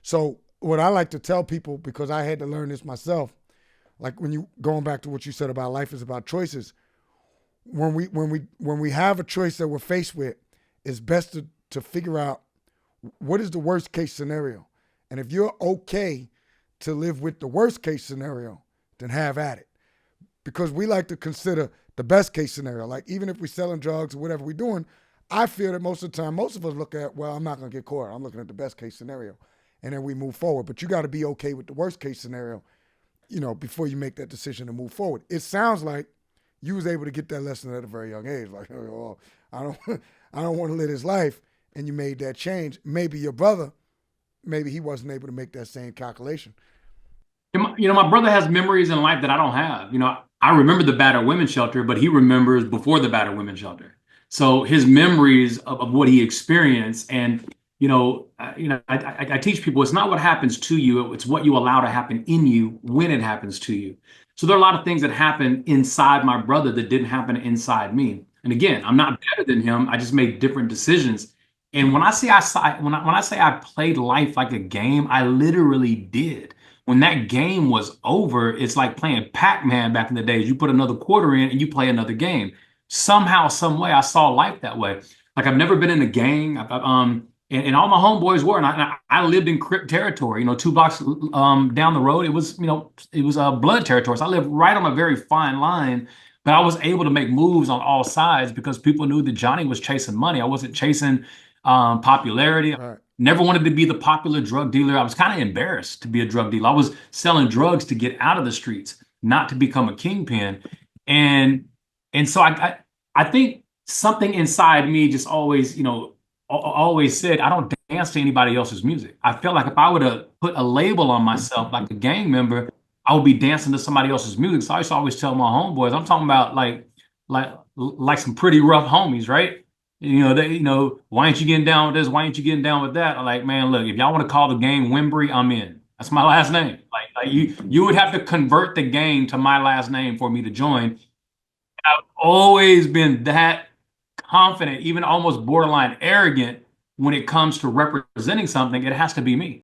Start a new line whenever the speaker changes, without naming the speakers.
So what I like to tell people, because I had to learn this myself, like when you going back to what you said about life is about choices. When we have a choice that we're faced with, it's best to figure out what is the worst case scenario. And if you're okay to live with the worst case scenario, then have at it. Because we like to consider the best case scenario. Like even if we're selling drugs or whatever we're doing, I feel that most of the time, most of us look at, well, I'm not going to get caught. I'm looking at the best case scenario. And then we move forward. But you got to be okay with the worst case scenario, before you make that decision to move forward. It sounds like you was able to get that lesson at a very young age. Like, oh, I don't, I don't want to live this life, and you made that change. Maybe your brother, maybe he wasn't able to make that same calculation.
My brother has memories in life that I don't have. I remember the battered women's shelter, but he remembers before the battered women's shelter. So his memories of what he experienced, and I teach people it's not what happens to you; it's what you allow to happen in you when it happens to you. So there are a lot of things that happen inside my brother that didn't happen inside me. And again, I'm not better than him. I just made different decisions. And when I say I played life like a game, I literally did. When that game was over, it's like playing Pac-Man back in the days. You put another quarter in and you play another game. Somehow, some way, I saw life that way. Like I've never been in a gang. And all my homeboys were, and I lived in Crip territory. 2 blocks down the road, it was blood territory. So I lived right on a very fine line, but I was able to make moves on all sides because people knew that Johnny was chasing money. I wasn't chasing popularity.
Right.
Never wanted to be the popular drug dealer. I was kind of embarrassed to be a drug dealer. I was selling drugs to get out of the streets, not to become a kingpin. And and so I think something inside me just always, always said, I don't dance to anybody else's music. I felt like if I would have put a label on myself like a gang member, I would be dancing to somebody else's music. So I used to always tell my homeboys, I'm talking about like some pretty rough homies, right? Why ain't you getting down with this? Why ain't you getting down with that? I'm like, man, look, if y'all want to call the gang Wimbrey, I'm in. That's my last name. Like you would have to convert the gang to my last name for me to join. I've always been that confident, even almost borderline arrogant when it comes to representing something. It has to be me.